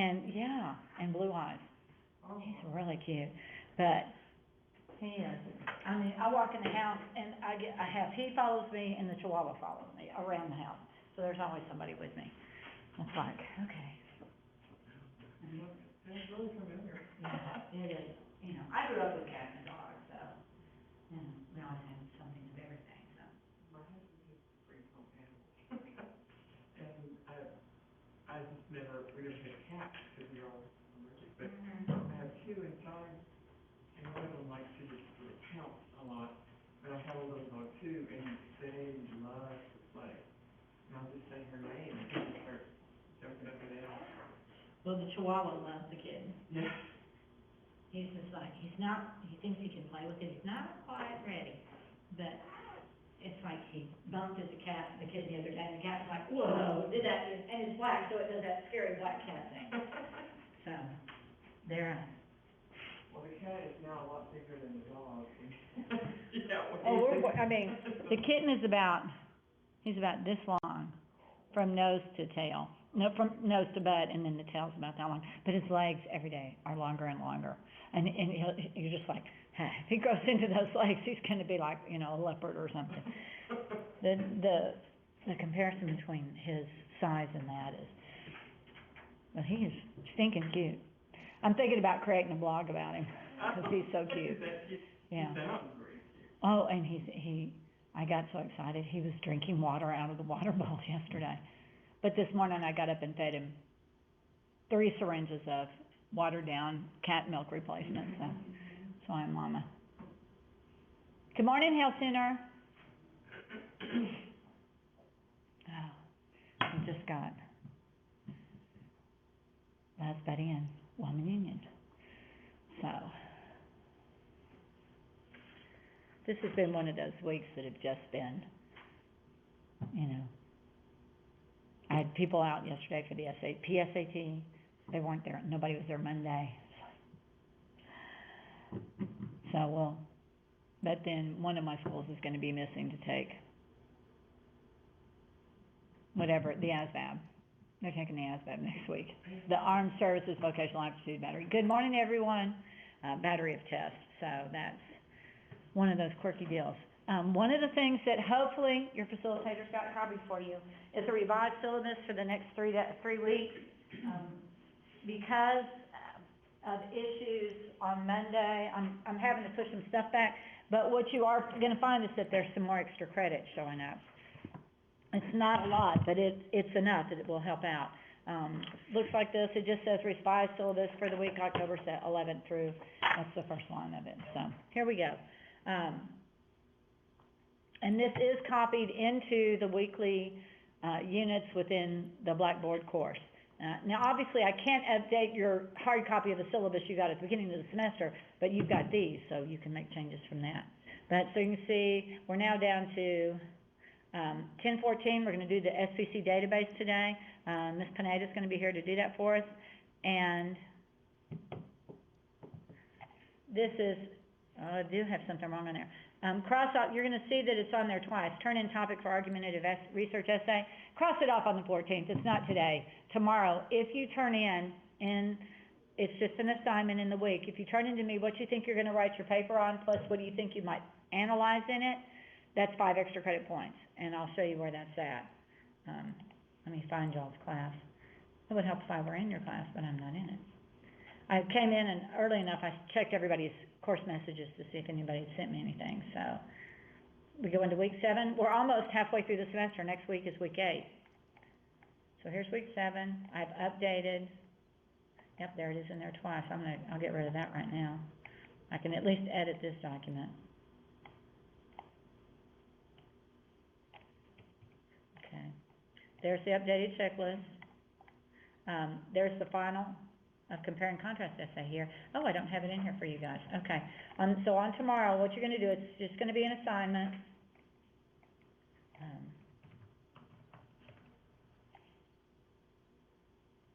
And, yeah, and blue eyes. Oh. He's really cute, but he is, I mean, I walk in the house and he follows me and the Chihuahua follows me around the house. So there's always somebody with me. It's like, okay. That's really familiar. Yeah, it is. You know, I grew up with cats and dogs, so, and we always had something of everything, so. My husband is pretty home animal. And I just never, we never had cats because we were all allergic, but I have two inside, and one of them likes to just sort of pounce a lot. But I have a little dog too, and they love to play. And I'll just say her name, and they start jumping up and down. Well, the Chihuahua loves the kitten. Yeah. He's just like, he thinks he can play with it, he's not quite ready, but it's like he bumped into the kid the other day, and the cat was like, whoa, did that, and it's black, so it does that scary black cat thing. So, they're, Well, the cat is now a lot bigger than the dog. Yeah. the kitten is he's about this long, from nose to tail. No, from nose to butt, and then the tail's about that long. But his legs every day are longer and longer. And you're just like, if he grows into those legs, he's going to be like, you know, a leopard or something. The comparison between his size and that is, well, he is stinking cute. I'm thinking about creating a blog about him because he's so cute. Yeah. He sounds very cute. Oh, and I got so excited. He was drinking water out of the water bowl yesterday. But this morning I got up and fed him 3 syringes of watered down cat milk replacement. So I'm mama. Good morning, Hail Center. Oh, we just got last Betty and Woman Union. So this has been one of those weeks that have just been, you know. I had people out yesterday for the PSAT. They weren't there. Nobody was there Monday. So, but then one of my schools is going to be missing to take whatever, the ASVAB. They're taking the ASVAB next week. The Armed Services Vocational Aptitude Battery. Good morning, everyone. Battery of tests. So that's one of those quirky deals. One of the things that hopefully your facilitators got copied for you is a revised syllabus for the next 3 weeks. Because of issues on Monday, I'm having to push some stuff back, but what you are going to find is that there's some more extra credit showing up. It's not a lot, but it's enough that it will help out. Looks like this. It just says revised syllabus for the week October 11th through, that's the first line of it. So here we go. And this is copied into the weekly units within the Blackboard course. Now, obviously, I can't update your hard copy of the syllabus you got at the beginning of the semester, but you've got these, so you can make changes from that. But so you can see, we're now down to 1014. We're going to do the SPC database today. Ms. Pineda's going to be here to do that for us. And this is, I do have something wrong on there. Cross out, you're going to see that it's on there twice. Turn in topic for argumentative research essay. Cross it off on the 14th. It's not today. Tomorrow, if you turn in, and it's just an assignment in the week, if you turn into me what you think you're going to write your paper on, plus what do you think you might analyze in it, that's 5 extra credit points. And I'll show you where that's at. Let me find y'all's class. It would help if I were in your class, but I'm not in it. I came in and early enough, I checked everybody's course messages to see if anybody had sent me anything. So we go into week 7. We're almost halfway through the semester. Next week is week 8. So here's week 7. I've updated. Yep, there it is in there twice. I'll get rid of that right now. I can at least edit this document. Okay. There's the updated checklist. There's the final compare and contrast essay here. Oh, I don't have it in here for you guys. Okay. So on tomorrow, what you're going to do, it's just going to be an assignment.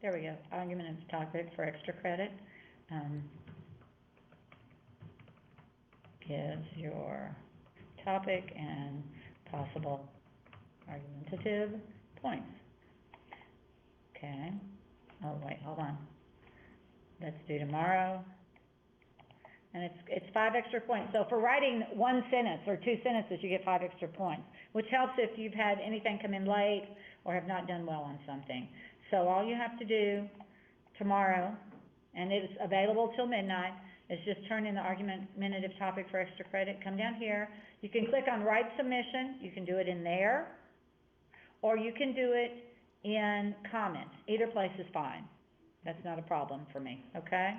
There we go. Argument of topic for extra credit. Gives your topic and possible argumentative points. Okay. Oh, wait, hold on. That's due tomorrow. And it's 5 extra points. So for writing one sentence or 2 sentences, you get 5 extra points, which helps if you've had anything come in late or have not done well on something. So all you have to do tomorrow, and it's available till midnight, is just turn in the argumentative topic for extra credit. Come down here. You can click on write submission. You can do it in there, or you can do it in comments. Either place is fine. That's not a problem for me, okay?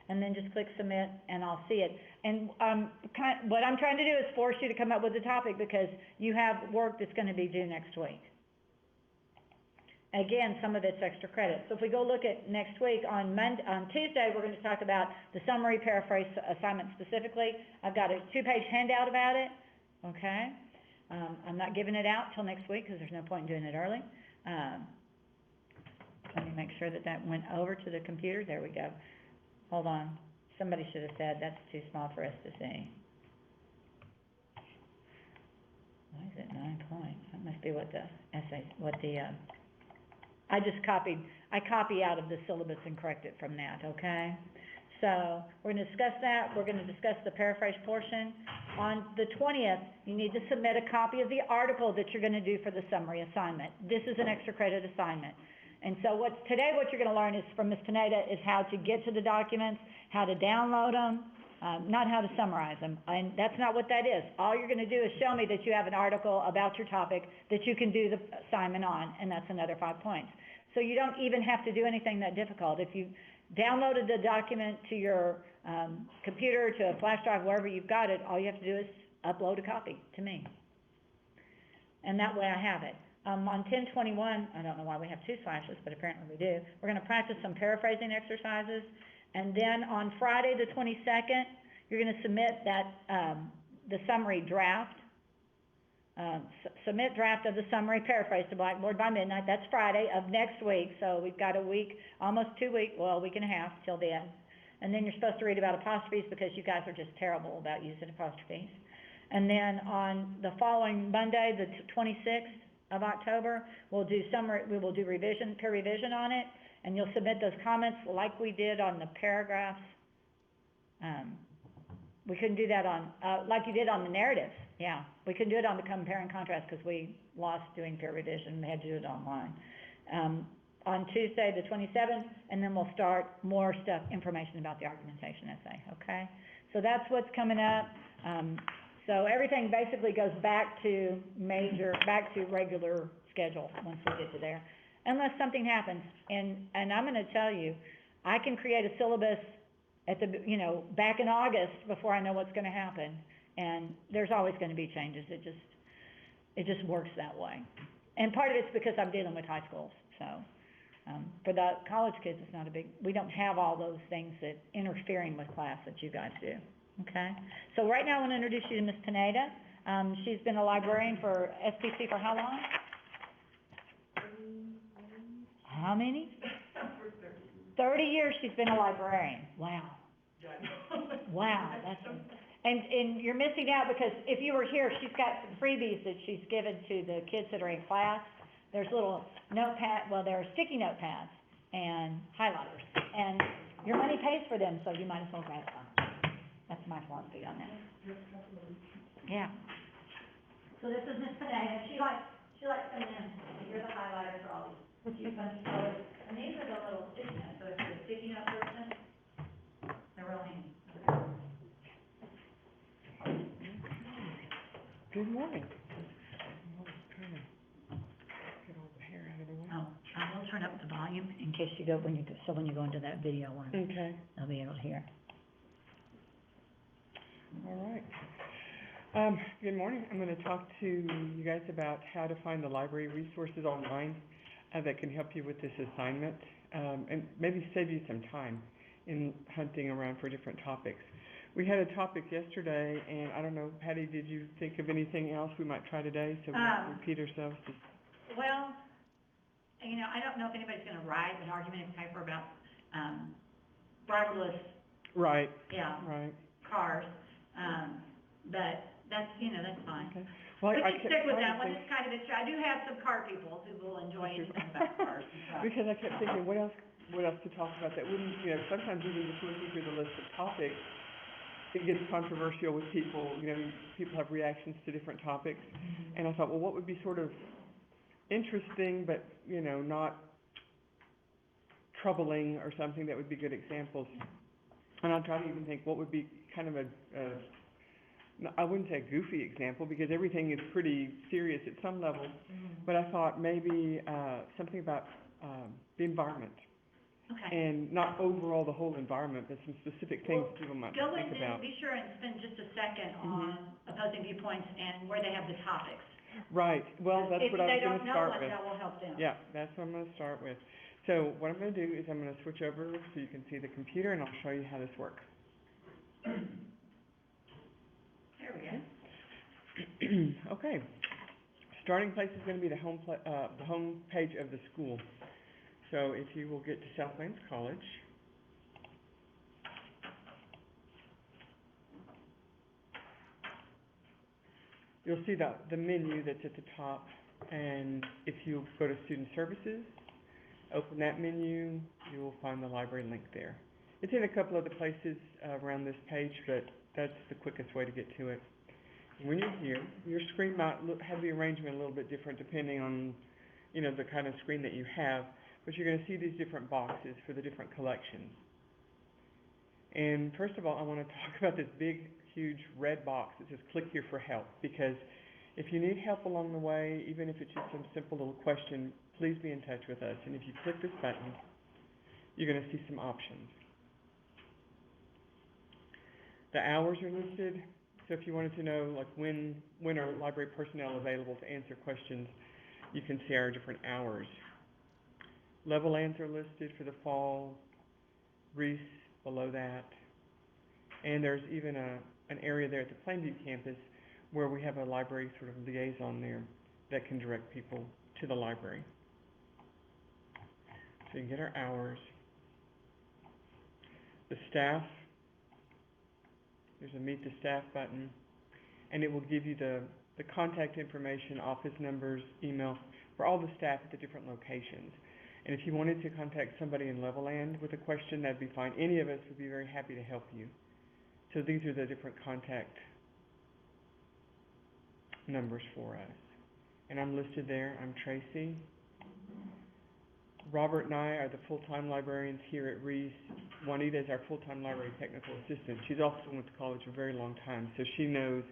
And then just click submit, and I'll see it. And what I'm trying to do is force you to come up with a topic, because you have work that's going to be due next week. Again, some of it's extra credit. So if we go look at next week, on Tuesday, we're going to talk about the summary paraphrase assignment specifically. I've got a 2-page handout about it, okay? I'm not giving it out till next week, because there's no point in doing it early. Let me make sure that that went over to the computer. There we go. Hold on. Somebody should have said that's too small for us to see. Why is it 9 points? That must be what the essay, I copy out of the syllabus and correct it from that, okay? So, we're gonna discuss that. We're gonna discuss the paraphrase portion. On the 20th, you need to submit a copy of the article that you're gonna do for the summary assignment. This is an extra credit assignment. And so what you're gonna learn is, from Ms. Pineda, is how to get to the documents, how to download them, not how to summarize them. And that's not what that is. All you're gonna do is show me that you have an article about your topic that you can do the assignment on, and that's another 5 points. So you don't even have to do anything that difficult. If you downloaded the document to your computer, to a flash drive, wherever you've got it, all you have to do is upload a copy to me. And that way I have it. On 10/21, I don't know why we have 2 slashes, but apparently we do. We're gonna practice some paraphrasing exercises. And then on Friday, the 22nd, you're gonna submit that, the summary draft. Submit draft of the summary paraphrase to Blackboard by midnight. That's Friday of next week. So we've got a week, almost 2 weeks, well, a week and a half till then. And then you're supposed to read about apostrophes, because you guys are just terrible about using apostrophes. And then on the following Monday, the 26th of October, we will do peer revision on it, and you'll submit those comments like we did on the paragraphs. We couldn't do that on, like you did on the narratives. Yeah, we couldn't do it on the compare and contrast, because we lost doing peer revision. We had to do it online. On Tuesday, the 27th, and then we'll start more information about the argumentation essay, okay? So that's what's coming up. So everything basically goes back to regular schedule once we get to there, unless something happens. And I'm gonna tell you, I can create a syllabus at back in August before I know what's gonna happen. And there's always gonna be changes. It just works that way. And part of it's because I'm dealing with high schools, so. For the college kids, it's not we don't have all those things that interfering with class that you guys do, okay? So right now I wanna introduce you to Ms. Pineda. She's been a librarian for SPC for how long? How many? 30 years she's been a librarian. Wow. Wow, and you're missing out, because if you were here, she's got some freebies that she's given to the kids that are in class. There's little there are sticky notepads and highlighters, and your money pays for them, so you might as well grab some. That's my philosophy on that. Yeah. So this is Ms. Pineda. She likes coming in. Here's the highlighters for all these cute bunch of colors. And these are the little sticky notes. So if you're a sticky note person, they're real handy. Good morning. Get all the hair out of the way. Oh, I will turn up the volume in case when you go into that video one, Okay. they'll be able to hear. All right. Good morning. I'm going to talk to you guys about how to find the library resources online that can help you with this assignment, and maybe save you some time in hunting around for different topics. We had a topic yesterday, and I don't know, Patty, did you think of anything else we might try today, so we don't repeat ourselves? Well, I don't know if anybody's going to write an argumentative paper about driverless. Right. Yeah. Right. Cars, but that's fine. Okay. Well, We can stick with that one. It's kind of I do have some car people who will enjoy anything about cars. Because I kept thinking, what else what else to talk about that wouldn't, sometimes even just looking through the list of topics, it gets controversial with people, people have reactions to different topics. And I thought, well, what would be sort of interesting, but, not troubling or something that would be good examples. And I'm trying to even think what would be kind of I wouldn't say a goofy example, because everything is pretty serious at some level, but I thought maybe something about the environment. Okay. And not overall the whole environment, but some specific things people might Go think in about. and be sure and spend just a second on opposing viewpoints and where they have the topics. Right, well, that's what I was going to start with. If they don't know one, that will help them. Yeah, that's what I'm going to start with. So what I'm going to do is I'm going to switch over so you can see the computer, and I'll show you how this works. There we go. Okay, starting place is going to be the home page of the school. So if you will get to Southlands College, you'll see the menu that's at the top, and if you go to Student Services, open that menu, you will find the library link there. It's in a couple other places around this page, but that's the quickest way to get to it. And when you're here, your screen might have the arrangement a little bit different depending on, the kind of screen that you have, but you're going to see these different boxes for the different collections. And first of all, I want to talk about this big, huge red box that says click here for help, because if you need help along the way, even if it's just some simple little question, please be in touch with us. And if you click this button, you're going to see some options. The hours are listed, so if you wanted to know like when are library personnel available to answer questions, you can see our different hours. Level-lands are listed for the fall, Reese below that, and there's even an area there at the Plainview campus where we have a library sort of liaison there that can direct people to the library. So you can get our hours. The staff, there's a Meet the Staff button, and it will give you the contact information, office numbers, email, for all the staff at the different locations. And if you wanted to contact somebody in Levelland with a question, that'd be fine. Any of us would be very happy to help you. So these are the different contact numbers for us. And I'm listed there. I'm Tracy. Robert and I are the full-time librarians here at Reese. Juanita is our full-time library technical assistant. She's also went to college a very long time, so she knows.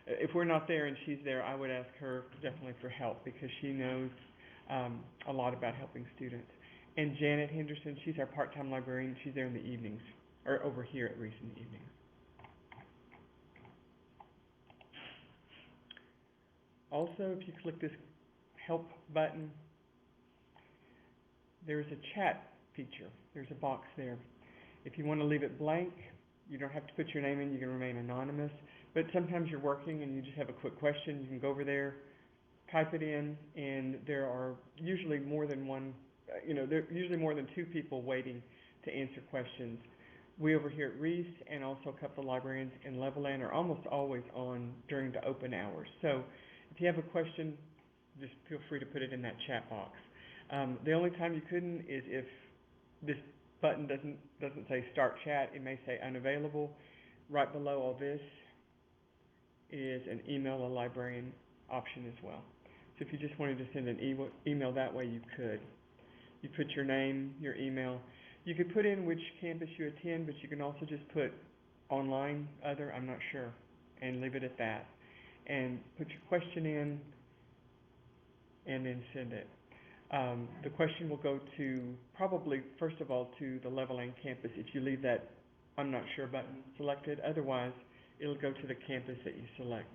If we're not there and she's there, I would ask her definitely for help, because she knows a lot about helping students. And Janet Henderson, she's our part-time librarian. She's there in the evenings, or over here at Reese in the evenings. Also, if you click this help button, there's a chat feature. There's a box there. If you want to leave it blank, you don't have to put your name in. You can remain anonymous. But sometimes you're working and you just have a quick question. You can go over there, type it in, and there are usually more than one, there are usually more than two people waiting to answer questions. We over here at Reese and also a couple of librarians in Levelland are almost always on during the open hours. So if you have a question, just feel free to put it in that chat box. The only time you couldn't is if this button doesn't say start chat. It may say unavailable. Right below all this is an email a librarian option as well. So if you just wanted to send an email that way, you could. You put your name, your email. You could put in which campus you attend, but you can also just put online, other, I'm not sure, and leave it at that. And put your question in, and then send it. The question will go to, probably, first of all, to the Levelland campus if you leave that I'm not sure button selected. Otherwise, it'll go to the campus that you select.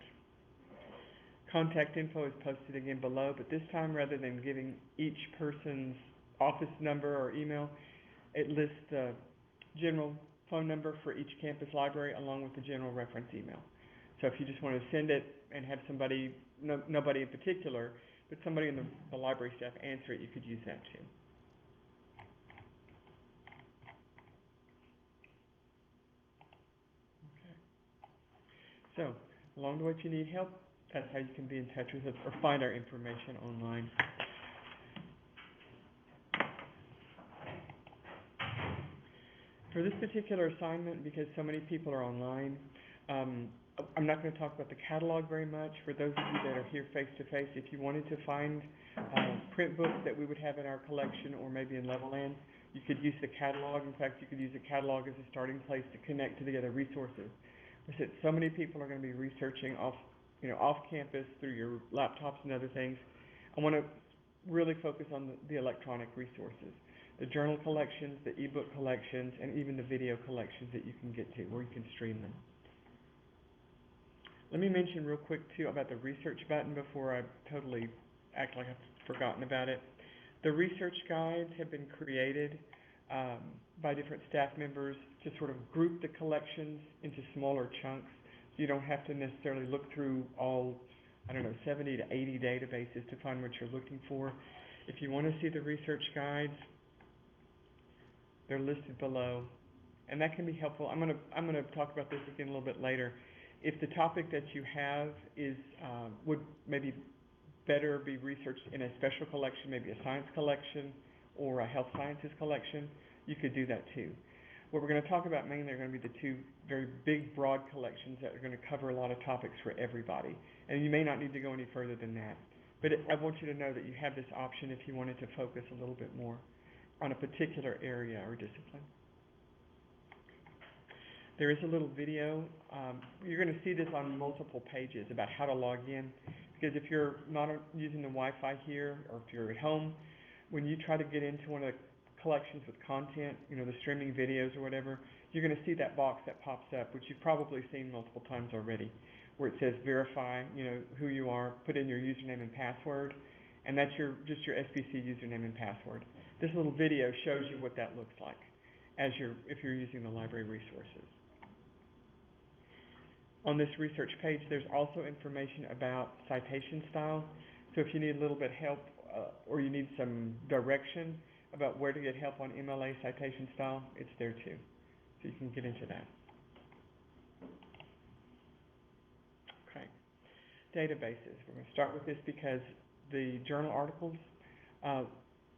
Contact info is posted again below, but this time, rather than giving each person's office number or email, it lists the general phone number for each campus library along with the general reference email. So if you just want to send it and have somebody, nobody in particular, but somebody in the library staff answer it, you could use that too. Okay. So, along the way, if you need help, that's how you can be in touch with us or find our information online. For this particular assignment, because so many people are online, I'm not going to talk about the catalog very much. For those of you that are here face to face, if you wanted to find print books that we would have in our collection or maybe in Levelland, you could use the catalog. In fact, you could use the catalog as a starting place to connect to the other resources. I said so many people are going to be researching off campus through your laptops and other things. I want to really focus on the electronic resources, the journal collections, the ebook collections, and even the video collections that you can get to, where you can stream them. Let me mention real quick too about the research button before I totally act like I've forgotten about it. The research guides have been created by different staff members to sort of group the collections into smaller chunks, so you don't have to necessarily look through all, 70 to 80 databases to find what you're looking for. If you want to see the research guides, they're listed below, and that can be helpful. I'm gonna talk about this again a little bit later. If the topic that you have is would maybe better be researched in a special collection, maybe a science collection or a health sciences collection, you could do that too. What we're going to talk about mainly are going to be the two very big, broad collections that are going to cover a lot of topics for everybody. And you may not need to go any further than that. But I want you to know that you have this option if you wanted to focus a little bit more on a particular area or discipline. There is a little video. You're going to see this on multiple pages about how to log in. Because if you're not using the Wi-Fi here, or if you're at home, when you try to get into one of the collections with content, the streaming videos or whatever, you're going to see that box that pops up, which you've probably seen multiple times already, where it says verify, who you are, put in your username and password, and that's just your SBC username and password. This little video shows you what that looks like if you're using the library resources. On this research page, there's also information about citation style. So if you need a little bit help or you need some direction about where to get help on MLA citation style, it's there too. So you can get into that. Okay. Databases. We're going to start with this because the journal articles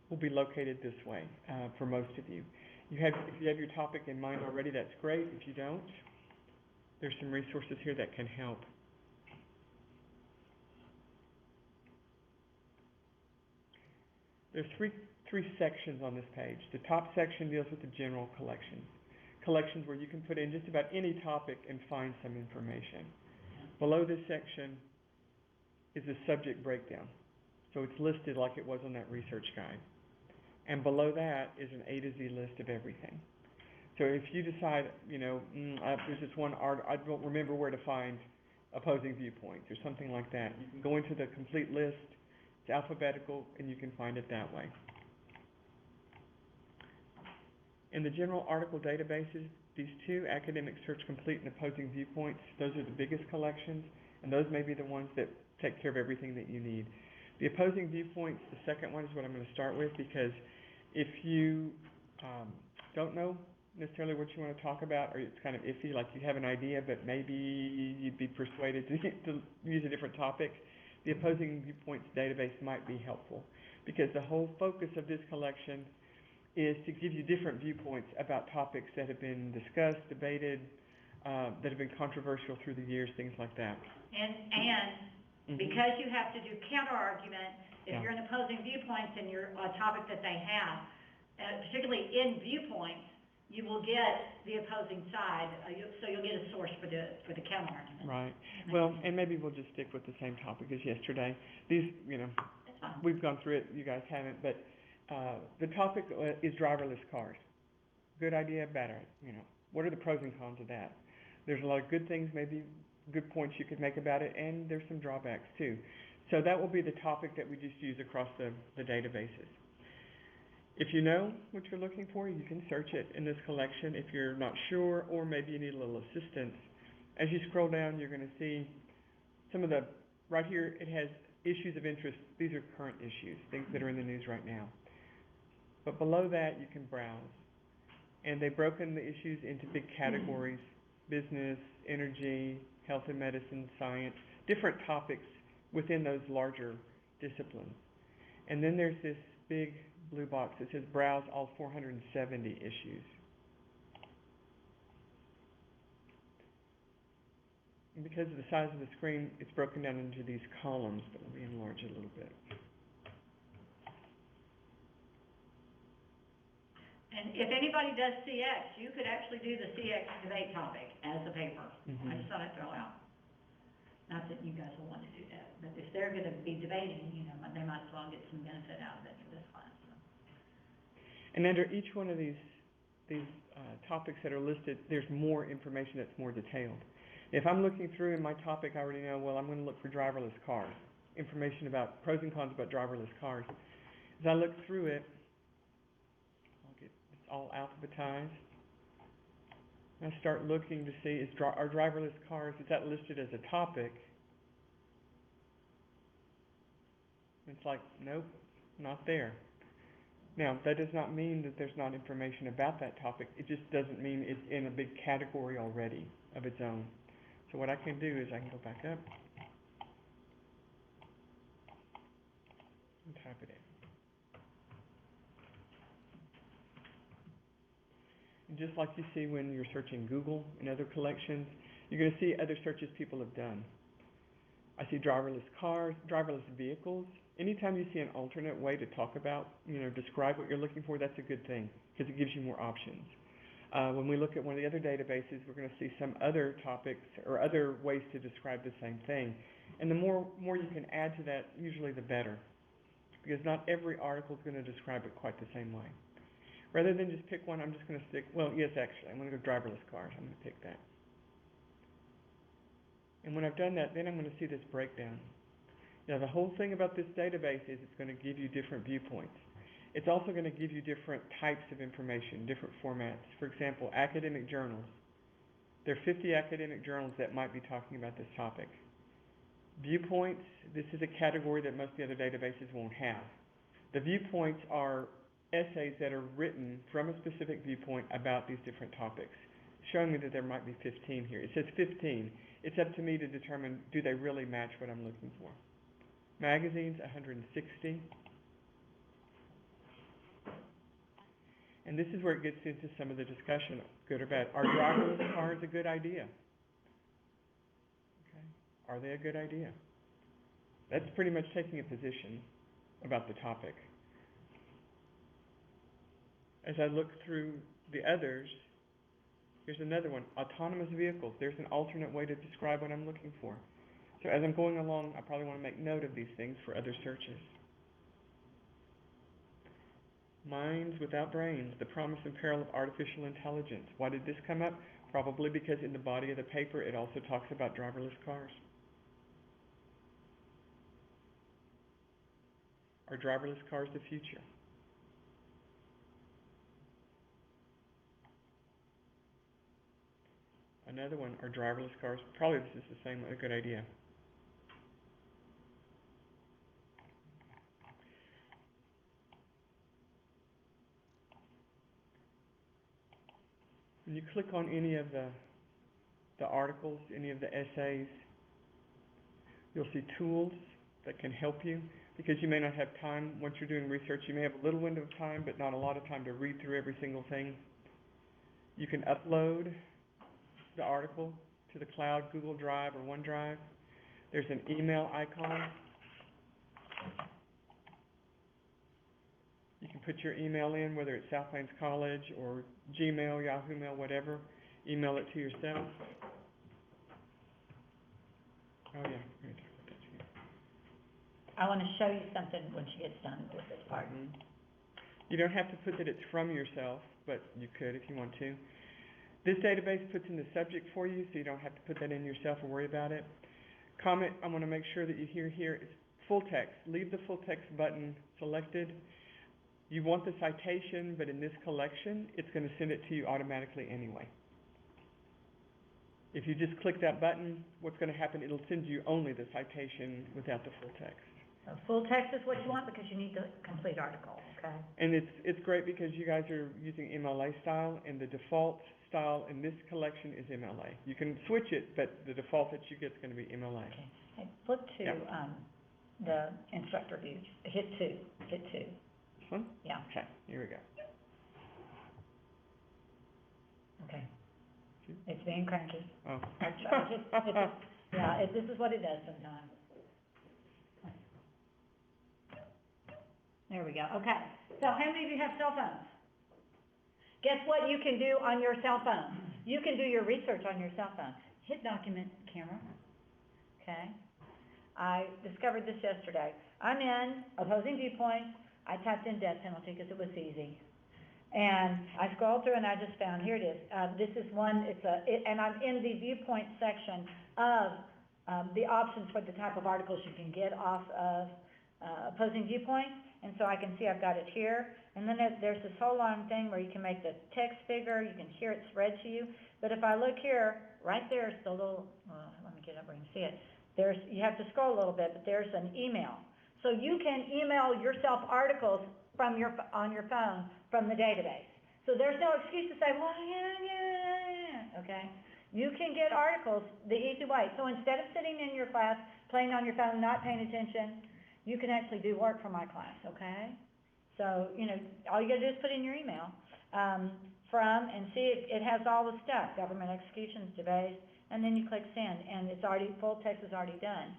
will be located this way for most of you. If you have your topic in mind already, that's great. If you don't, there's some resources here that can help. There's three sections on this page. The top section deals with the general collections where you can put in just about any topic and find some information. Below this section is a subject breakdown. So it's listed like it was on that research guide. And below that is an A to Z list of everything. So if you decide, there's this one art, I don't remember where to find opposing viewpoints or something like that, you can go into the complete list, it's alphabetical, and you can find it that way. In the general article databases, these two, Academic Search Complete and Opposing Viewpoints, those are the biggest collections, and those may be the ones that take care of everything that you need. The Opposing Viewpoints, the second one, is what I'm going to start with, because if you don't know necessarily what you want to talk about, or it's kind of iffy, like you have an idea, but maybe you'd be persuaded to use a different topic, the Opposing Viewpoints database might be helpful, because the whole focus of this collection is to give you different viewpoints about topics that have been discussed, debated, that have been controversial through the years, things like that. And because you have to do counter-argument, if you're in opposing viewpoints and you're a topic that they have, particularly in viewpoints, you will get the opposing side, so you'll get a source for the counter-argument. Right. Well, and maybe we'll just stick with the same topic as yesterday. These, we've gone through it, you guys haven't, but the topic is driverless cars. Good idea, bad idea, What are the pros and cons of that? There's a lot of good things, maybe good points you could make about it, and there's some drawbacks too. So that will be the topic that we just use across the databases. If you know what you're looking for, you can search it in this collection. If you're not sure, or maybe you need a little assistance, as you scroll down, you're going to see some of the, right here, it has issues of interest. These are current issues, things that are in the news right now. But below that, you can browse. And they've broken the issues into big categories: business, energy, health and medicine, science, different topics within those larger disciplines. And then there's this big blue box that says browse all 470 issues. And because of the size of the screen, it's broken down into these columns, but let me enlarge it a little bit. And if anybody does CX, you could actually do the CX debate topic as a paper. I just thought I'd throw out. Not that you guys will want to do that, but if they're gonna be debating, you know, they might as well get some benefit out of it for this class, so. And under each one of these topics that are listed, there's more information that's more detailed. If I'm looking through in my topic, I already know, well, I'm gonna look for driverless cars, information about pros and cons about driverless cars. As I look through it, it's all alphabetized. I start looking to see, are driverless cars, is that listed as a topic? It's like, nope, not there. Now, that does not mean that there's not information about that topic. It just doesn't mean it's in a big category already of its own. So what I can do is I can go back up and type it in. And just like you see when you're searching Google and other collections, you're going to see other searches people have done. I see driverless cars, driverless vehicles. Anytime you see an alternate way to talk about, describe what you're looking for, that's a good thing because it gives you more options. When we look at one of the other databases, we're going to see some other topics or other ways to describe the same thing. And the more you can add to that, usually the better, because not every article is going to describe it quite the same way. Rather than just pick one, I'm just going to stick, I'm going to go driverless cars. I'm going to pick that. And when I've done that, then I'm going to see this breakdown. Now, the whole thing about this database is it's going to give you different viewpoints. It's also going to give you different types of information, different formats. For example, academic journals. There are 50 academic journals that might be talking about this topic. Viewpoints, this is a category that most of the other databases won't have. The viewpoints are essays that are written from a specific viewpoint about these different topics, showing me that there might be 15 here. It says 15. It's up to me to determine, do they really match what I'm looking for? Magazines, 160. And this is where it gets into some of the discussion, good or bad. Are driverless cars a good idea? Okay. Are they a good idea? That's pretty much taking a position about the topic. As I look through the others, here's another one, autonomous vehicles. There's an alternate way to describe what I'm looking for. So as I'm going along, I probably want to make note of these things for other searches. Minds without brains, the promise and peril of artificial intelligence. Why did this come up? Probably because in the body of the paper it also talks about driverless cars. Are driverless cars the future? Another one, are driverless cars, probably this is the same, a good idea. When you click on any of the articles, any of the essays, you'll see tools that can help you, because you may not have time. Once you're doing research, you may have a little window of time, but not a lot of time to read through every single thing. You can upload the article to the cloud, Google Drive or OneDrive. There's an email icon. You can put your email in, whether it's South Plains College or Gmail, Yahoo Mail, whatever. Email it to yourself. Oh yeah, let me talk about that too. I want to show you something when she gets done with this part. You don't have to put that it's from yourself, but you could if you want to. This database puts in the subject for you, so you don't have to put that in yourself or worry about it. Comment, I want to make sure that you hear here, it's full text. Leave the full text button selected. You want the citation, but in this collection, it's going to send it to you automatically anyway. If you just click that button, what's going to happen, it'll send you only the citation without the full text. So full text is what you want because you need the complete article, okay? And it's great because you guys are using MLA style, and the default style in this collection is MLA. You can switch it, but the default that you get is going to be MLA. Okay. Hey, flip to the instructor view. Hit 2. Hit 2. This one? Yeah. Okay, here we go. Okay. It's being cranky. Oh. This is what it does sometimes. There we go, okay. So how many of you have cell phones? Guess what you can do on your cell phone? You can do your research on your cell phone. Hit document camera, okay? I discovered this yesterday. I'm in opposing viewpoints. I typed in death penalty because it was easy. And I scrolled through and I just found, here it is. This is one, and I'm in the viewpoint section of the options for the type of articles you can get off of opposing viewpoints. And so I can see I've got it here. And then there's this whole long thing where you can make the text bigger, you can hear it spread to you. But if I look here, right there's the little, let me get up where you can see it. You have to scroll a little bit, but there's an email. So you can email yourself articles on your phone from the database. So there's no excuse to say, well, okay? You can get articles the easy way. So instead of sitting in your class, playing on your phone, not paying attention, you can actually do work for my class, okay? So, all you gotta do is put in your email, and see it has all the stuff, government executions, debate, and then you click send, and it's already, full text is already done.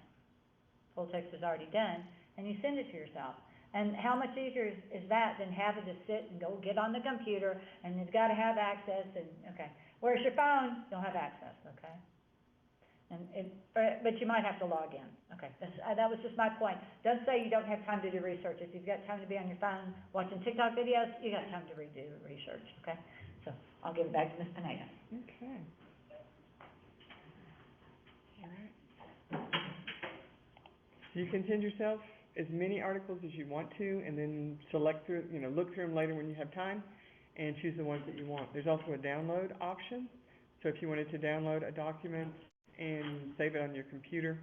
Full text is already done, and you send it to yourself. And how much easier is that than having to sit and go get on the computer, and you've gotta have access, and, okay. Whereas your phone, you'll have access, okay? But you might have to log in. Okay, that was just my point. Don't say you don't have time to do research. If you've got time to be on your phone watching TikTok videos, you got time to do research, okay? So I'll give it back to Ms. Pineda. Okay. All right. So you can send yourself as many articles as you want to, and then select through, look through them later when you have time, and choose the ones that you want. There's also a download option. So if you wanted to download a document and save it on your computer,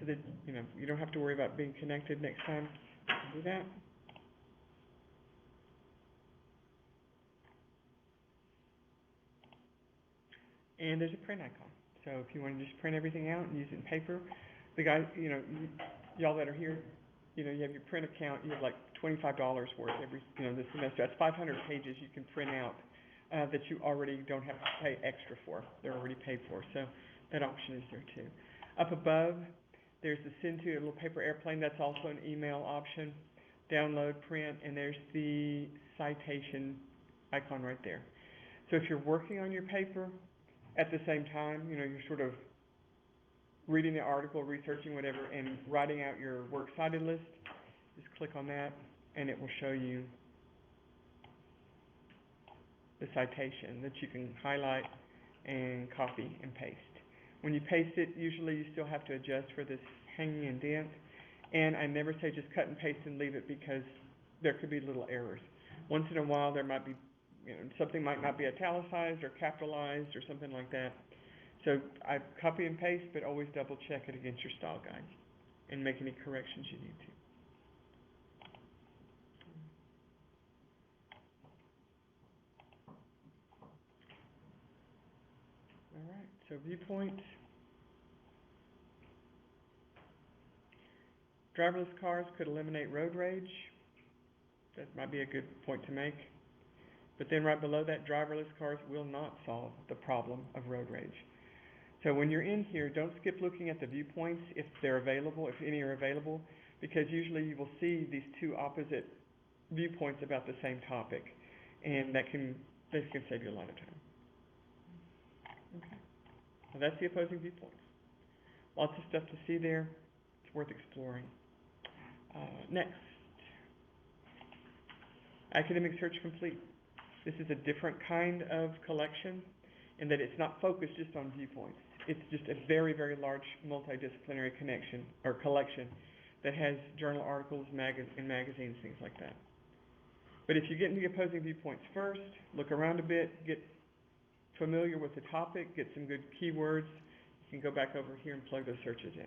so that you don't have to worry about being connected next time, you can do that. And there's a print icon. So if you want to just print everything out and use it in paper, the guy, y'all that are here, you have your print account. You have like $25 worth every, this semester. That's 500 pages you can print out that you already don't have to pay extra for. They're already paid for. So that option is there too. Up above, there's the send to, a little paper airplane. That's also an email option. Download, print, and there's the citation icon right there. So if you're working on your paper at the same time, you're sort of reading the article, researching whatever, and writing out your works cited list, just click on that, and it will show you the citation that you can highlight and copy and paste. When you paste it, usually you still have to adjust for this hanging indent, and I never say just cut and paste and leave it because there could be little errors. Once in a while there might be, something might not be italicized or capitalized or something like that. So I copy and paste, but always double check it against your style guide and make any corrections you need to. All right, so viewpoint. Driverless cars could eliminate road rage. That might be a good point to make. But then right below that, driverless cars will not solve the problem of road rage. So when you're in here, don't skip looking at the viewpoints if they're available, if any are available, because usually you will see these two opposite viewpoints about the same topic, and this can save you a lot of time. Okay. So that's the opposing viewpoints. Lots of stuff to see there. It's worth exploring. Next, Academic Search Complete. This is a different kind of collection in that it's not focused just on viewpoints. It's just a very, very large multidisciplinary collection that has journal articles, and magazines, things like that. But if you get into the opposing viewpoints first, look around a bit, get familiar with the topic, get some good keywords, you can go back over here and plug those searches in.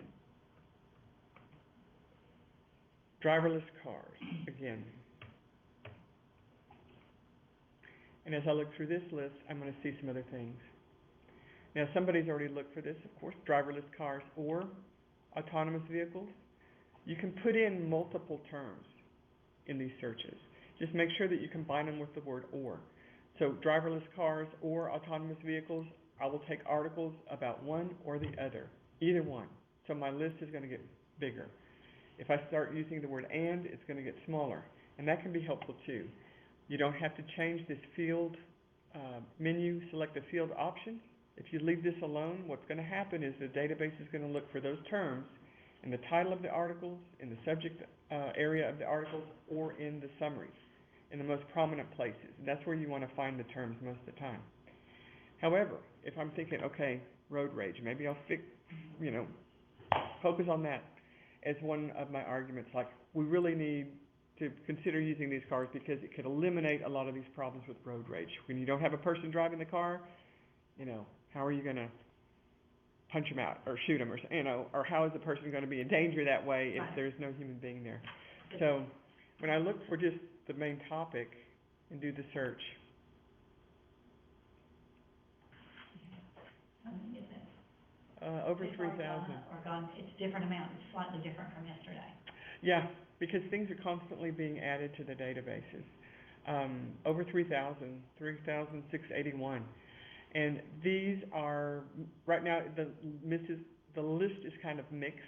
Driverless cars, again. And as I look through this list, I'm going to see some other things. Now, somebody's already looked for this, of course, driverless cars or autonomous vehicles. You can put in multiple terms in these searches. Just make sure that you combine them with the word or. So driverless cars or autonomous vehicles, I will take articles about one or the other, either one. So my list is going to get bigger. If I start using the word and, it's going to get smaller. And that can be helpful too. You don't have to change this field menu, select the field option. If you leave this alone, what's going to happen is the database is going to look for those terms in the title of the articles, in the subject area of the articles, or in the summaries, in the most prominent places. And that's where you want to find the terms most of the time. However, if I'm thinking, okay, road rage, maybe I'll focus on that as one of my arguments, like we really need to consider using these cars because it could eliminate a lot of these problems with road rage. When you don't have a person driving the car, how are you going to punch them out or shoot them, or how is the person going to be in danger that way if there's no human being there? So when I look for just the main topic and do the search, over 3,000. Or gone, it's a different amount, it's slightly different from yesterday. Yeah, because things are constantly being added to the databases. Over 3,000, 3,681. And these are, right now, the list is kind of mixed.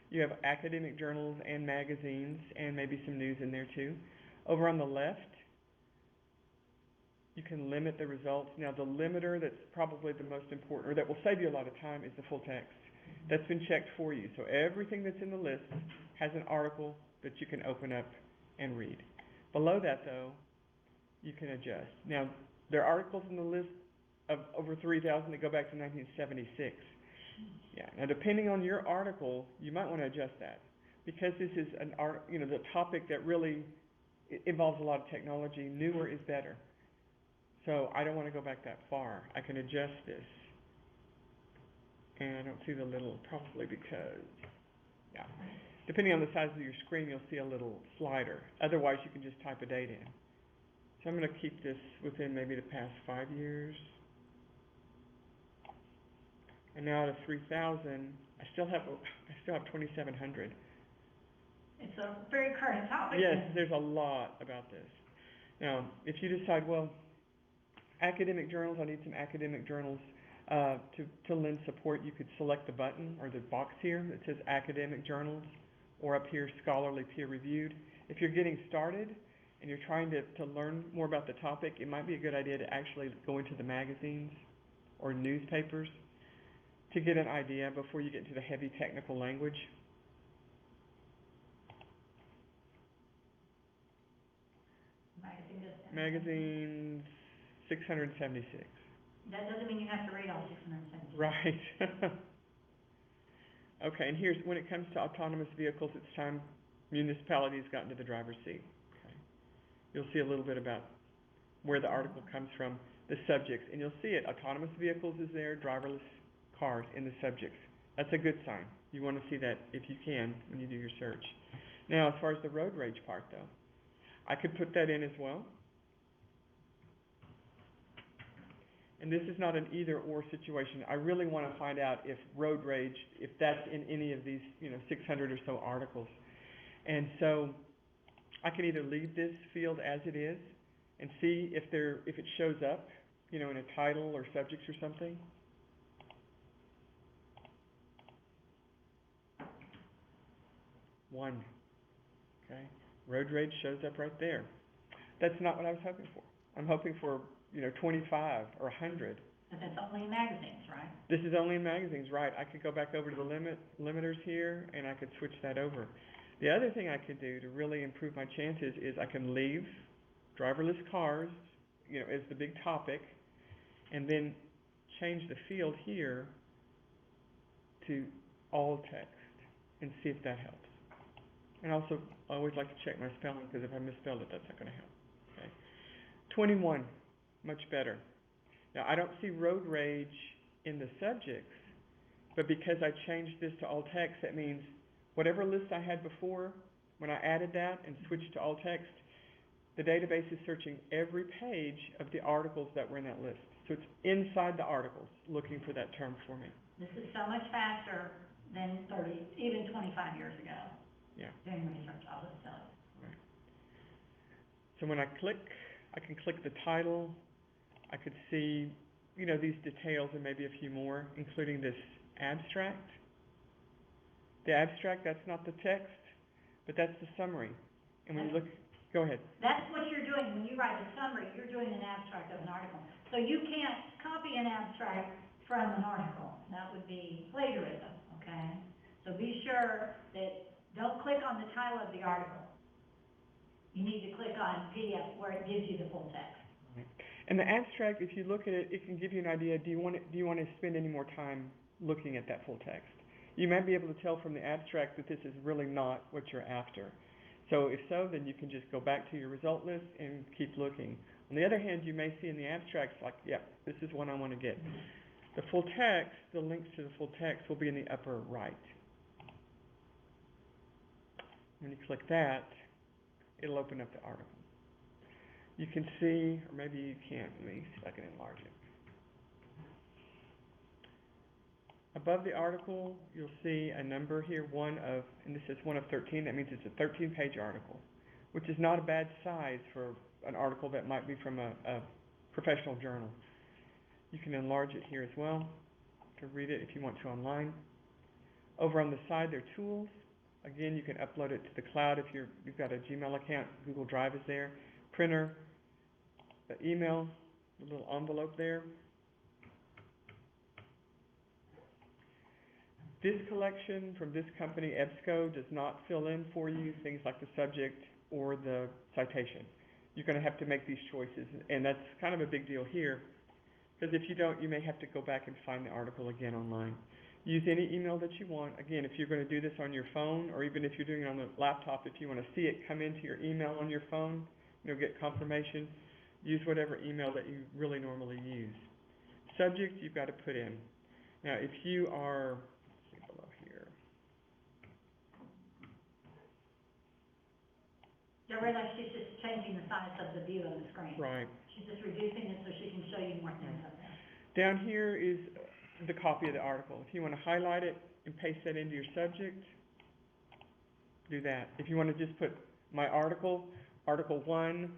You have academic journals and magazines and maybe some news in there too. Over on the left, you can limit the results. Now the limiter that's probably the most important, or that will save you a lot of time, is the full text. That's been checked for you. So everything that's in the list has an article that you can open up and read. Below that though, you can adjust. Now there are articles in the list of over 3,000 that go back to 1976. Yeah. Now depending on your article, you might want to adjust that. Because this is the topic that really involves a lot of technology, newer is better. So I don't want to go back that far. I can adjust this. And I don't see the little, probably because, depending on the size of your screen, you'll see a little slider. Otherwise, you can just type a date in. So I'm going to keep this within maybe the past 5 years. And now out of 3,000, I still have 2,700. It's a very current topic. Yes, there's a lot about this. Now, if you decide, well, academic journals, I need some academic journals to lend support, you could select the button or the box here that says academic journals, or up here, scholarly peer-reviewed. If you're getting started and you're trying to learn more about the topic, it might be a good idea to actually go into the magazines or newspapers to get an idea before you get into the heavy technical language. Magazines, 676. That doesn't mean you have to read all 676. Right. Okay, and here's, when it comes to autonomous vehicles, it's time municipalities got into the driver's seat. Okay. You'll see a little bit about where the article comes from, the subjects, and you'll see it. Autonomous vehicles is there, driverless cars in the subjects. That's a good sign. You want to see that if you can when you do your search. Now, as far as the road rage part, though, I could put that in as well. And this is not an either-or situation. I really want to find out if road rage, if that's in any of these, 600 or so articles. And so I can either leave this field as it is and see if it shows up, in a title or subjects or something. One. Okay. Road rage shows up right there. That's not what I was hoping for. I'm hoping for 25 or 100. But that's only in magazines, right? This is only in magazines, right. I could go back over to the limiters here, and I could switch that over. The other thing I could do to really improve my chances is I can leave driverless cars, as the big topic, and then change the field here to all text and see if that helps. And also, I always like to check my spelling, because if I misspelled it, that's not going to help. Okay. 21. Much better. Now, I don't see road rage in the subjects, but because I changed this to all text, that means whatever list I had before, when I added that and switched to all text, the database is searching every page of the articles that were in that list. So it's inside the articles looking for that term for me. This is so much faster than 30, even 25 years ago. Yeah. Doing research, I'll just tell you. Right. So when I can click the title, I could see, you know, these details and maybe a few more, including this abstract. The abstract, that's not the text, but that's the summary. And when you look, go ahead. That's what you're doing, when you write a summary, you're doing an abstract of an article. So you can't copy an abstract from an article, that would be plagiarism, okay? So be sure that, don't click on the title of the article. You need to click on PDF where it gives you the full text. And the abstract, if you look at it, it can give you an idea, do you want to spend any more time looking at that full text? You might be able to tell from the abstract that this is really not what you're after. So if so, then you can just go back to your result list and keep looking. On the other hand, you may see in the abstracts like, yep, this is what I want to get. The full text, the links to the full text will be in the upper right. When you click that, it'll open up the article. You can see, or maybe you can't, let me see if I can enlarge it. Above the article, you'll see a number here, and this is 1 of 13, that means it's a 13-page article, which is not a bad size for an article that might be from a professional journal. You can enlarge it here as well to read it if you want to online. Over on the side, there are tools. Again, you can upload it to the cloud if you've got a Gmail account. Google Drive is there. Printer, the email, the little envelope there. This collection from this company, EBSCO, does not fill in for you things like the subject or the citation. You're going to have to make these choices, and that's kind of a big deal here, because if you don't, you may have to go back and find the article again online. Use any email that you want. Again, if you're going to do this on your phone, or even if you're doing it on the laptop, if you want to see it come into your email on your phone, you'll get confirmation. Use whatever email that you really normally use. Subject, you've got to put in. Now, if you are, let's see below here. You realize she's just changing the size of the view of the screen. Right. She's just reducing it so she can show you more things up there. Down here is the copy of the article. If you want to highlight it and paste that into your subject, do that. If you want to just put my article, Article 1,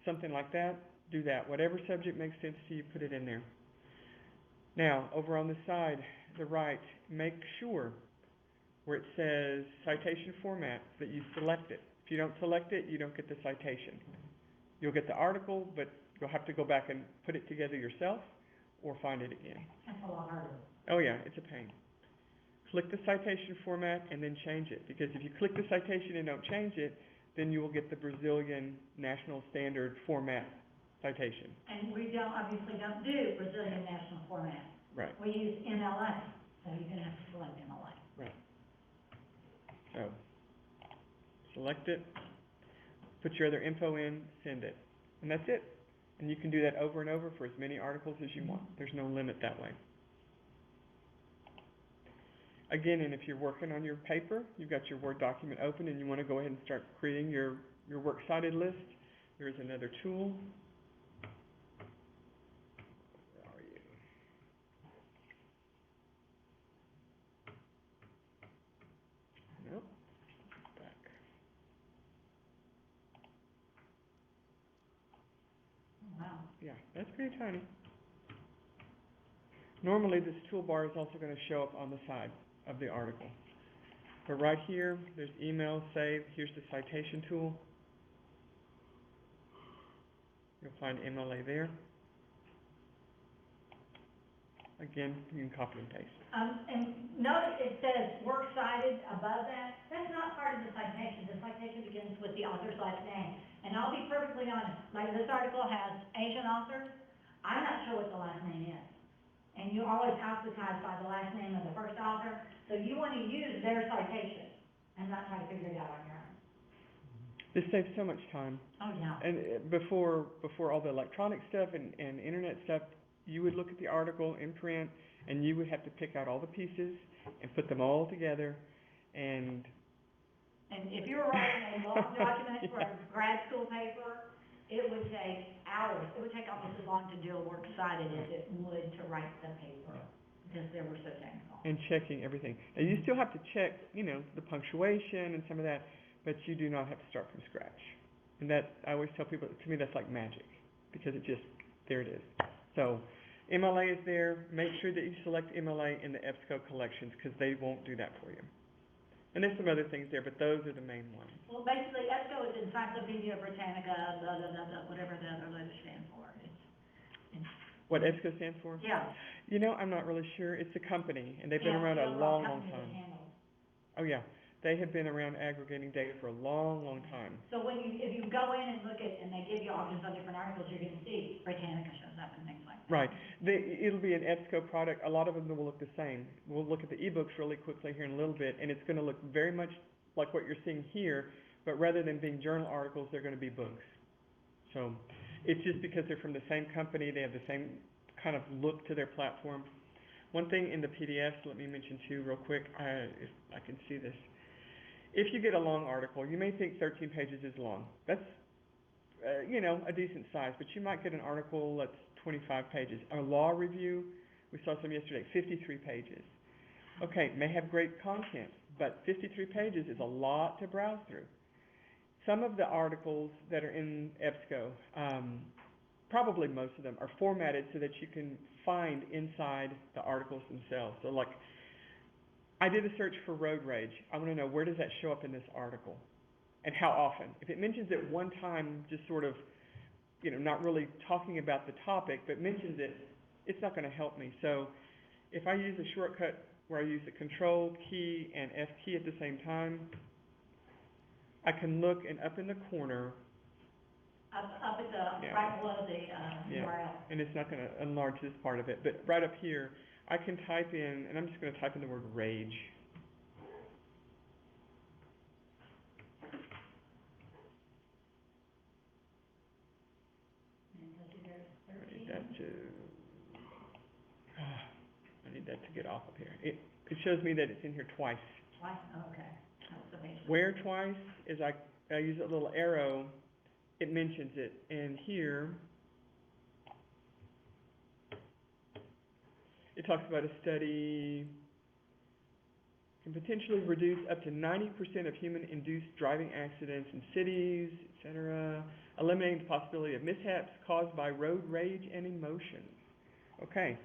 something like that, do that. Whatever subject makes sense to you, put it in there. Now, over on the side, the right, make sure where it says citation format that you select it. If you don't select it, you don't get the citation. You'll get the article, but you'll have to go back and put it together yourself or find it again. That's a lot harder. Oh yeah, it's a pain. Click the citation format and then change it, because if you click the citation and don't change it, then you will get the Brazilian National Standard Format citation. And we obviously don't do Brazilian National Format. Right. We use MLA, so you're gonna have to select MLA. Right. So, select it, put your other info in, send it, and that's it. And you can do that over and over for as many articles as you want. There's no limit that way. Again, and if you're working on your paper, you've got your Word document open and you want to go ahead and start creating your works cited list, here's another tool. Where are you? Nope. Back. Wow. Yeah, that's pretty tiny. Normally, this toolbar is also going to show up on the side of the article. But right here, there's email, save, here's the citation tool. You'll find MLA there. Again, you can copy and paste. And notice it says works cited above that. That's not part of the citation. The citation begins with the author's last name. And I'll be perfectly honest, like this article has Asian authors. I'm not sure what the last name is. And you always alphabetize by the last name of the first author. So you want to use their citation and not try to figure it out on your own. This saves so much time. Oh, yeah. And before all the electronic stuff and internet stuff, you would look at the article in print and you would have to pick out all the pieces and put them all together. And if you were writing a long document for a grad school paper, it would take hours. It would take almost as long to do a works cited as it would to write the paper, because they were so technical. And checking everything. And you still have to check, the punctuation and some of that, but you do not have to start from scratch. And that, I always tell people, to me, that's like magic, because there it is. So, MLA is there, make sure that you select MLA in the EBSCO collections, because they won't do that for you. And there's some other things there, but those are the main ones. Well, basically, EBSCO is Encyclopedia Britannica, blah, blah, blah, blah, whatever the other letters stand for. What EBSCO stands for? Yeah. You know, I'm not really sure. It's a company, and they've been Yeah, around a the overall long, long company that time. handles. Oh, yeah. They have been around aggregating data for a long, long time. So when if you go in and look at, and they give you options on different articles, you're gonna see Britannica shows up and things like that. Right. It'll be an EBSCO product. A lot of them will look the same. We'll look at the ebooks really quickly here in a little bit, and it's gonna look very much like what you're seeing here, but rather than being journal articles, they're gonna be books. So, it's just because they're from the same company, they have the same kind of look to their platform. One thing in the PDFs, let me mention too real quick, if I can see this. If you get a long article, you may think 13 pages is long. That's, you know, a decent size, but you might get an article that's 25 pages. A law review, we saw some yesterday, 53 pages. Okay, may have great content, but 53 pages is a lot to browse through. Some of the articles that are in EBSCO, probably most of them, are formatted so that you can find inside the articles themselves. So like, I did a search for road rage. I want to know, where does that show up in this article? And how often? If it mentions it one time, just sort of, you know, not really talking about the topic, but mentions it, it's not going to help me. So if I use a shortcut where I use the Control key and F key at the same time, I can look, and up in the corner, Up at the, Yeah. right below the, Yeah. URL. and it's not going to enlarge this part of it, but right up here, I can type in, and I'm just going to type in the word rage. And does it go to I 13? need that to, I need that to get off of here. It shows me that it's in here twice. Twice? Oh, okay. That's the basic. Where twice is I use a little arrow, it mentions it, and here, it talks about a study can potentially reduce up to 90% of human-induced driving accidents in cities, etc., eliminating the possibility of mishaps caused by road rage and emotions. Okay,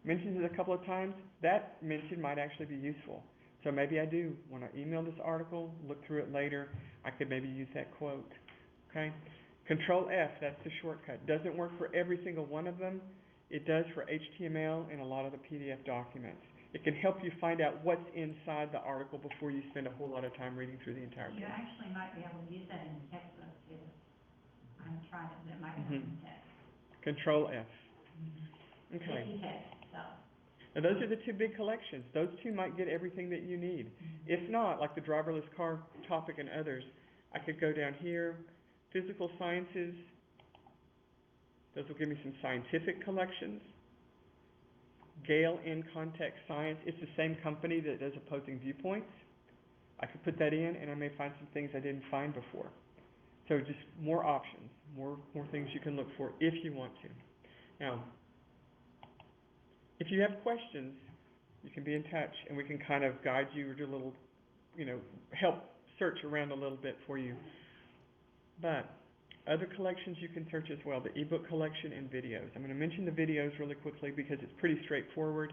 mentions it a couple of times. That mention might actually be useful. So maybe I do, when I email this article, look through it later, I could maybe use that quote. Okay, Control F, that's the shortcut. Doesn't work for every single one of them. It does for HTML and a lot of the PDF documents. It can help you find out what's inside the article before you spend a whole lot of time reading through the entire You page. actually might be able to use that in the textbook too. I'm trying to, that might be in the text. Control F. Okay. Sticky text, so. Now those are the two big collections. Those two might get everything that you need. If not, like the driverless car topic and others, I could go down here, physical sciences. Those will give me some scientific collections. Gale in Context Science, it's the same company that does opposing viewpoints. I could put that in and I may find some things I didn't find before. So just more options, more things you can look for if you want to. Now, if you have questions, you can be in touch and we can kind of guide you or do a little, you know, help search around a little bit for you. But other collections you can search as well, the ebook collection and videos. I'm going to mention the videos really quickly because it's pretty straightforward.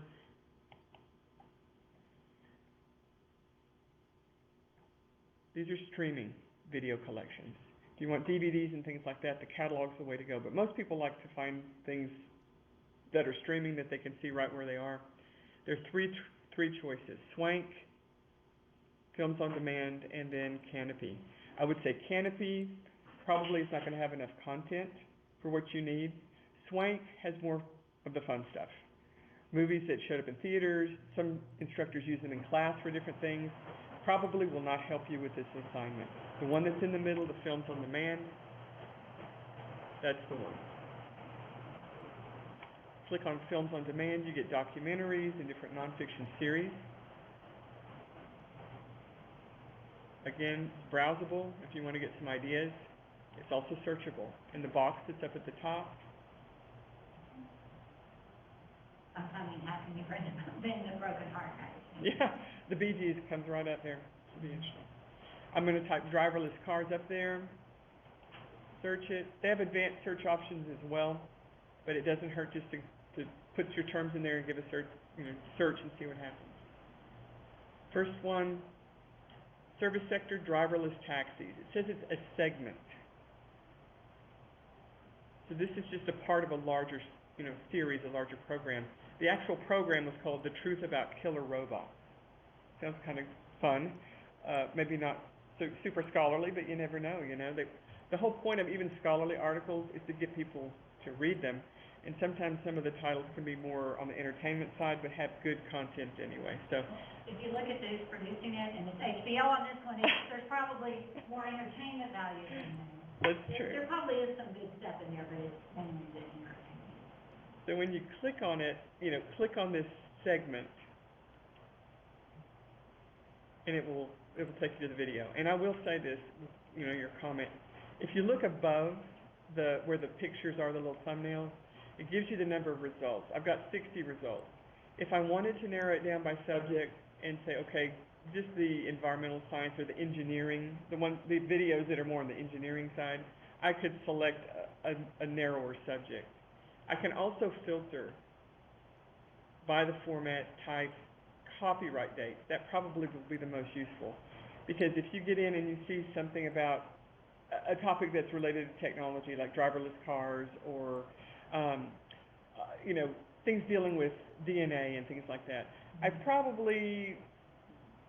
These are streaming video collections. If you want DVDs and things like that, the catalog's the way to go. But most people like to find things that are streaming that they can see right where they are. There's three choices: Swank, Films on Demand, and then Kanopy. I would say Kanopy probably is not going to have enough content for what you need. Swank has more of the fun stuff. Movies that showed up in theaters, some instructors use them in class for different things, probably will not help you with this assignment. The one that's in the middle, the Films on Demand, that's the one. Click on Films on Demand, you get documentaries and different nonfiction series. Again, it's browsable if you want to get some ideas. It's also searchable. In the box that's up at the top. Sometimes having you read the broken heart. Yeah, the Bee Gees comes right up there. Should be interesting. I'm going to type driverless cars up there. Search it. They have advanced search options as well. but it doesn't hurt just to put your terms in there and give a search, search and see what happens. First one, service sector driverless taxis. It says it's a segment. So this is just a part of a larger, series, a larger program. The actual program was called The Truth About Killer Robots. Sounds kind of fun. Maybe not so super scholarly, but you never know, The whole point of even scholarly articles is to get people to read them. And sometimes some of the titles can be more on the entertainment side, but have good content anyway. So If you look at who's producing it, and it's HBO on this one, there's probably more entertainment value than that. that's true. There probably is some good stuff in there, but it's mainly just entertainment. So when you click on it, click on this segment, and it will take you to the video. And I will say this, your comment. If you look above where the pictures are, the little thumbnails, it gives you the number of results. I've got 60 results. If I wanted to narrow it down by subject and say, okay, just the environmental science or the engineering, the videos that are more on the engineering side, I could select a narrower subject. I can also filter by the format, type, copyright date. That probably will be the most useful, because if you get in and you see something about a topic that's related to technology, like driverless cars or things dealing with DNA and things like that, I probably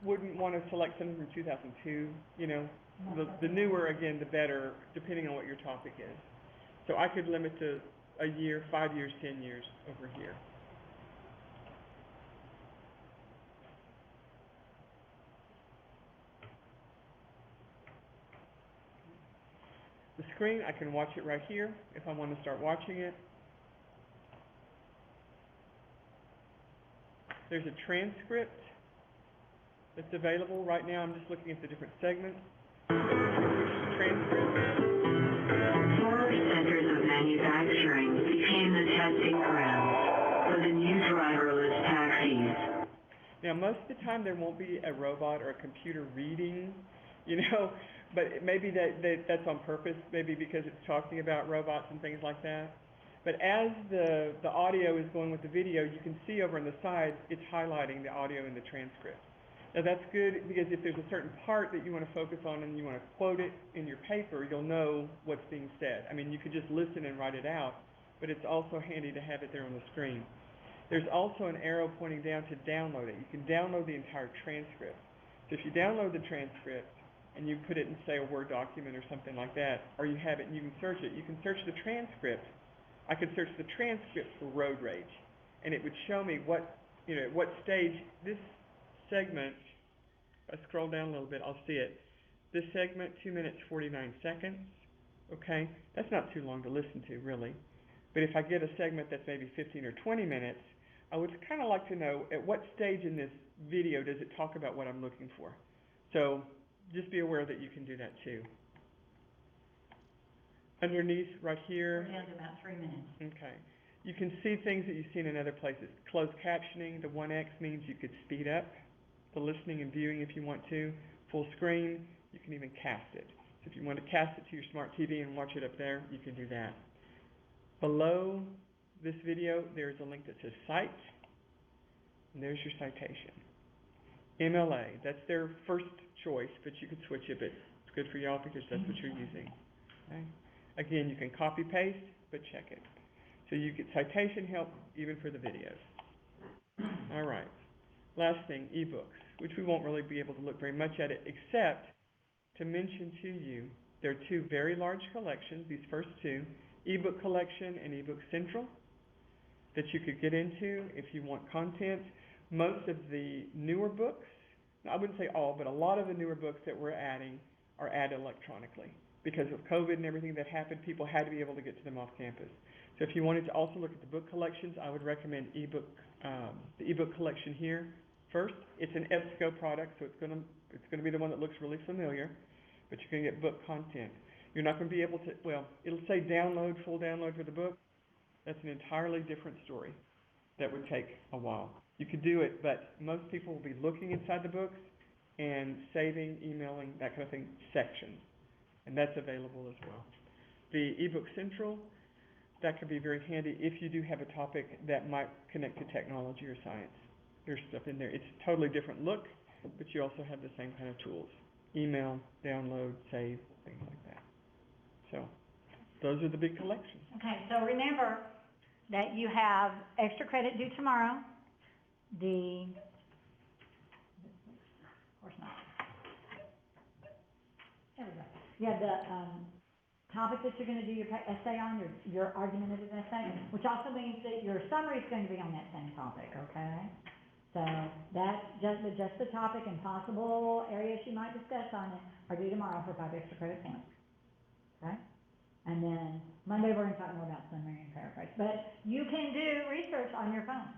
wouldn't want to select something from 2002. The newer, again, the better, depending on what your topic is. So I could limit to a year, 5 years, 10 years over here. The screen, I can watch it right here if I want to start watching it. There's a transcript that's available right now. I'm just looking at the different segments. Transcript. Former centers of manufacturing became the testing grounds for the new driverless taxis. Now, most of the time there won't be a robot or a computer reading, but maybe that's on purpose, maybe because it's talking about robots and things like that. But as the audio is going with the video, you can see over on the side, it's highlighting the audio in the transcript. Now that's good, because if there's a certain part that you want to focus on and you want to quote it in your paper, you'll know what's being said. I mean, you could just listen and write it out, but it's also handy to have it there on the screen. There's also an arrow pointing down to download it. You can download the entire transcript. So if you download the transcript and you put it in, say, a Word document or something like that, or you have it and you can search it, you can search the transcript. I could search the transcript for road rage, and it would show me what stage this segment. If I scroll down a little bit, I'll see it. This segment, 2 minutes, 49 seconds. Okay, that's not too long to listen to, really. But if I get a segment that's maybe 15 or 20 minutes, I would kind of like to know at what stage in this video does it talk about what I'm looking for. So just be aware that you can do that too. Underneath, right here. We're down to about 3 minutes. Okay. You can see things that you've seen in other places. Closed captioning, the 1x means you could speed up the listening and viewing if you want to. Full screen, you can even cast it. So if you want to cast it to your smart TV and watch it up there, you can do that. Below this video, there's a link that says Cite, and there's your citation. MLA, that's their first choice, but you could switch it, but it's good for y'all because that's what you're using. Okay? Again, you can copy paste, but check it. So you get citation help even for the videos. All right. Last thing, ebooks, which we won't really be able to look very much at it, except to mention to you, there are two very large collections, these first two, ebook collection and ebook central, that you could get into if you want content. Most of the newer books, I wouldn't say all, but a lot of the newer books that we're adding are added electronically. Because of COVID and everything that happened, people had to be able to get to them off campus. So if you wanted to also look at the book collections, I would recommend the ebook collection here first. It's an EBSCO product, so it's going to be the one that looks really familiar, but you're going to get book content. You're not going to be able to, well, it'll say download, full download for the book. That's an entirely different story. That would take a while. You could do it, but most people will be looking inside the books and saving, emailing, that kind of thing, sections. And that's available as well. The eBook Central, that could be very handy if you do have a topic that might connect to technology or science. There's stuff in there. It's a totally different look, but you also have the same kind of tools. Email, download, save, things like that. So, those are the big collections. Okay, so remember that you have extra credit due tomorrow. Of course not. There we go. You have the, topic that you're gonna do your essay on, your argumentative essay, which also means that your summary is going to be on that same topic, okay? So, that, just the topic and possible areas you might discuss on it are due tomorrow for 5 extra credit points, okay? And then, Monday, we're gonna talk more about summary and paraphrase, but you can do research on your phone.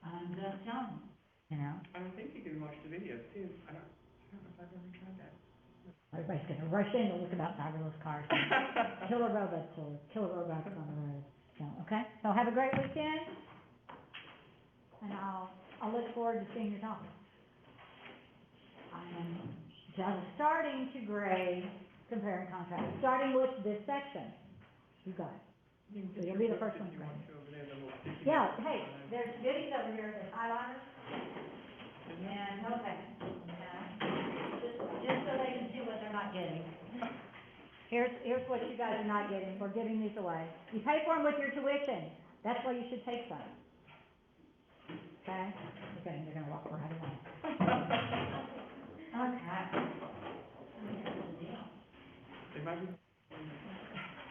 I'm just telling you, you know? I think you can watch the videos too. I don't know if I've ever tried that. Everybody's gonna rush in to look about driverless cars, killer robots on the road. So, okay, so have a great weekend, and I'll look forward to seeing your topic. I am just starting to grade, compare and contrast, starting with this section, you guys. So you'll be the first one to grade. Yeah, hey, there's goodies over here, there's highlighters, and notepads, just so they can see what they're not getting. Here's what you guys are not getting, we're giving these away. You pay for them with your tuition, that's why you should take some. Okay? Okay, they're gonna walk right away. Okay. They might be.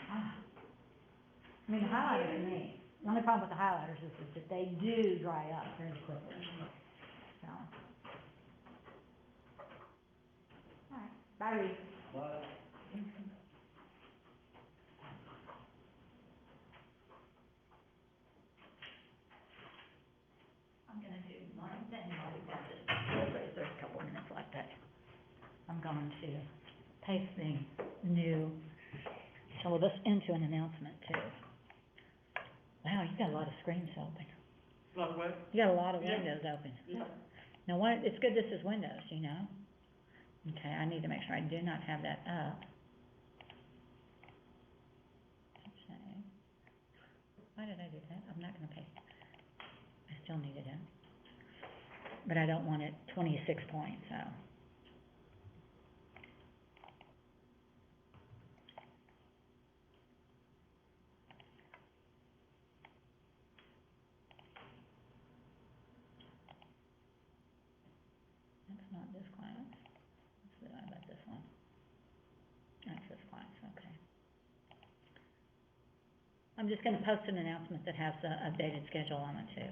I mean, the highlighters are neat. The only problem with the highlighters is that they do dry up very quickly. So. All right, bye, Reed. I'm gonna do one thing while we've got this. There's a couple of minutes left. I'm going to paste the new syllabus into an announcement too. Wow, you got a lot of screens open. Love what? You got a lot of Yeah. windows open. Yeah. Now, it's good this is Windows, you know? Okay, I need to make sure I do not have that up. Okay. Why did I do that? I'm not gonna paste. I still need it in. But I don't want it 26 points, so. That's not this class. Let's see about this one. That's this class, okay. I'm just gonna post an announcement that has the updated schedule on it too.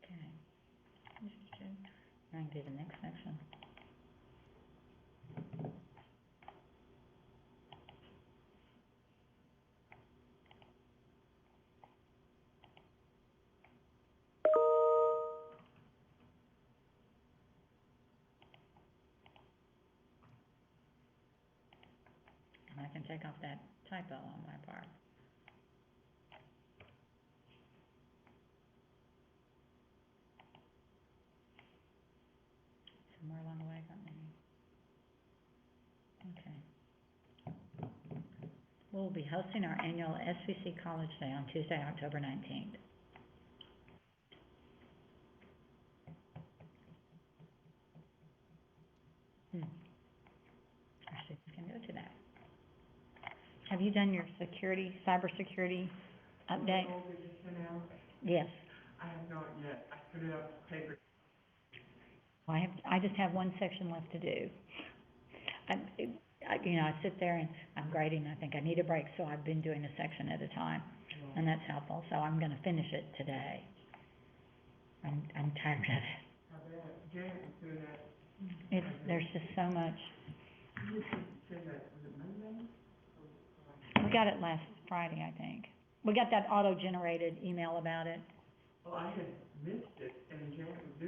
Okay. I can do the next section. And I can take off that typo on my part. Somewhere along the way, I got maybe. Okay. We'll be hosting our annual SVC College Day on Tuesday, October 19th. Our students can go to that. Have you done your cybersecurity update? What we just sent out? Yes. I have not yet. I put it up paper. Well, I just have one section left to do. I sit there and I'm grading, I think I need a break, so I've been doing a section at a time, and that's helpful, so I'm gonna finish it today. I'm tired of it. I bet. Janet was doing that. There's just so much. You should send that, was it Monday? We got it last Friday, I think. We got that auto-generated email about it. Well, I had missed it, and Jack was doing